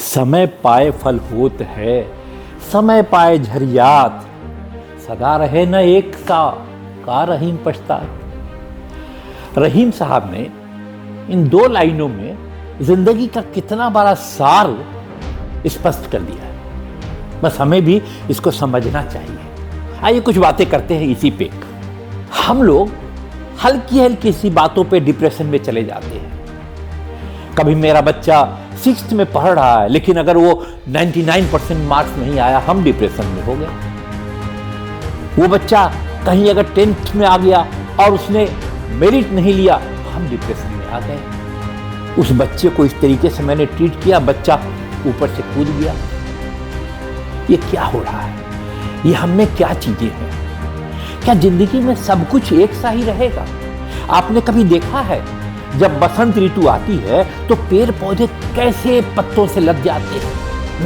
समय पाए फल होत है, समय पाए झरियात, सदा रहे न एक सा का रहीम पछतात। रहीम साहब ने इन दो लाइनों में जिंदगी का कितना बड़ा सार स्पष्ट कर दिया है। बस हमें भी इसको समझना चाहिए। आइए कुछ बातें करते हैं इसी पे। हम लोग हल्की हल्की सी बातों पे डिप्रेशन में चले जाते हैं। कभी मेरा बच्चा 6th में पढ़ रहा है, लेकिन अगर वो 99% मार्क्स नहीं आया, हम डिप्रेशन में हो गए। वो बच्चा कहीं अगर 10th में आ गया और उसने मेरिट नहीं लिया, हम डिप्रेशन में आ गए। उस बच्चे को इस तरीके से मैंने ट्रीट किया, बच्चा ऊपर से कूद गया। ये क्या हो रहा है? ये हम में क्या चीजें हैं? क्या जिंदगी में सब कुछ एक सा ही रहेगा? आपने कभी देखा है जब बसंत ऋतु आती है तो पेड़ पौधे कैसे पत्तों से लग जाते हैं,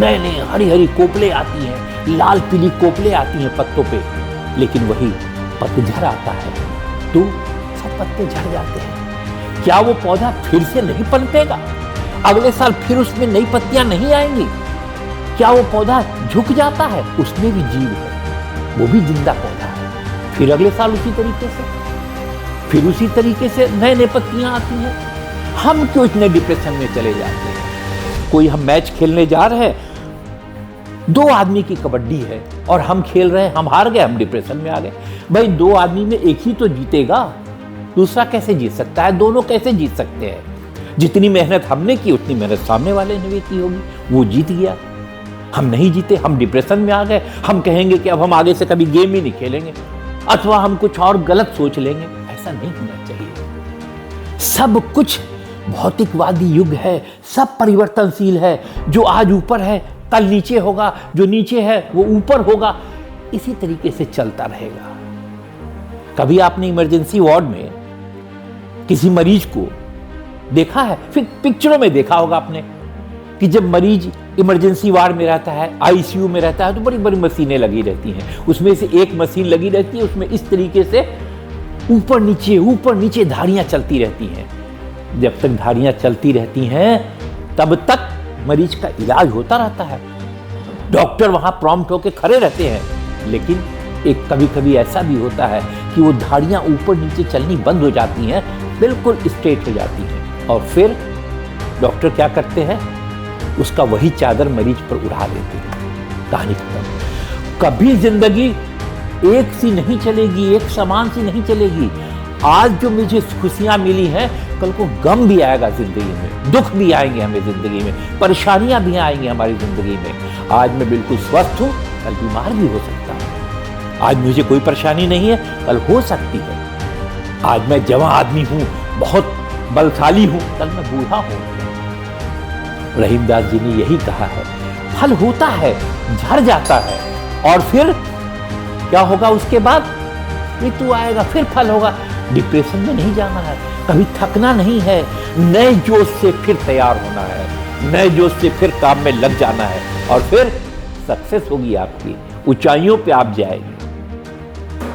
नए नए हरी हरी कोपले आती हैं, लाल पीली कोपले आती हैं पत्तों पे। लेकिन वही पतझड़ आता है तो सब पत्ते झड़ जाते हैं। क्या वो पौधा फिर से नहीं पनपेगा? अगले साल फिर उसमें नई पत्तियां नहीं आएंगी? क्या वो पौधा झुक जाता है? उसमें भी जीव है, वो भी जिंदा पौधा है। फिर अगले साल उसी तरीके से नए नए पत्तियां आती हैं। हम क्यों इतने डिप्रेशन में चले जाते हैं? कोई हम मैच खेलने जा रहे हैं, 2 आदमी की कबड्डी है और हम खेल रहे हैं, हम हार गए, हम डिप्रेशन में आ गए। भाई 2 आदमी में एक ही तो जीतेगा, दूसरा कैसे जीत सकता है? दोनों कैसे जीत सकते हैं? जितनी मेहनत हमने की उतनी मेहनत सामने वाले ने भी की होगी, वो जीत गया, हम नहीं जीते, हम डिप्रेशन में आ गए। हम कहेंगे कि अब हम आगे से कभी गेम ही नहीं खेलेंगे, अथवा हम कुछ और गलत सोच लेंगे। ऐसा नहीं होना चाहिए। सब कुछ भौतिकवादी युग है, सब परिवर्तनशील है। जो आज ऊपर है कल नीचे होगा, जो नीचे है वो ऊपर होगा। इसी तरीके से चलता रहेगा। कभी आपने इमरजेंसी वार्ड में किसी मरीज को देखा है? फिर पिक्चरों में देखा होगा आपने कि जब मरीज इमरजेंसी वार्ड में रहता है, आईसीयू में रहता है, तो बड़ी बड़ी मशीनें लगी रहती हैं। उसमें से एक मशीन लगी रहती है, उसमें इस तरीके से ऊपर नीचे धारियां चलती रहती हैं। जब तक धारियां चलती रहती हैं तब तक मरीज का इलाज होता रहता है। डॉक्टर वहां प्रॉम्प्ट होकर खड़े रहते हैं। लेकिन एक कभी कभी ऐसा भी होता है कि वो धारियां ऊपर नीचे चलनी बंद हो जाती हैं, बिल्कुल स्ट्रेट हो जाती हैं। और फिर डॉक्टर क्या करते हैं? उसका वही चादर मरीज पर उड़ा देते हैं। कहानी खत्म। कभी जिंदगी एक सी नहीं चलेगी, एक समान सी नहीं चलेगी। आज जो मुझे खुशियां मिली हैं, कल को गम भी आएगा जिंदगी में, दुख भी आएंगे हमें जिंदगी में, परेशानियां भी आएंगी हमारी जिंदगी में। आज मैं बिल्कुल स्वस्थ हूं, कल बीमार भी हो सकता हूं। आज मुझे कोई परेशानी नहीं है, कल हो सकती है। आज मैं जवान आदमी हूं, बहुत बलशाली हूं, कल मैं बूढ़ा हूं। रहीमदास जी ने यही कहा है, फल होता है, झड़ जाता है, और फिर क्या होगा? उसके बाद ऋतु आएगा, फिर फल होगा। डिप्रेशन में नहीं जाना है, कभी थकना नहीं है, नए जोश से फिर तैयार होना है, नए जोश से फिर काम में लग जाना है, और फिर सक्सेस होगी आपकी, ऊंचाइयों पे आप जाएंगे।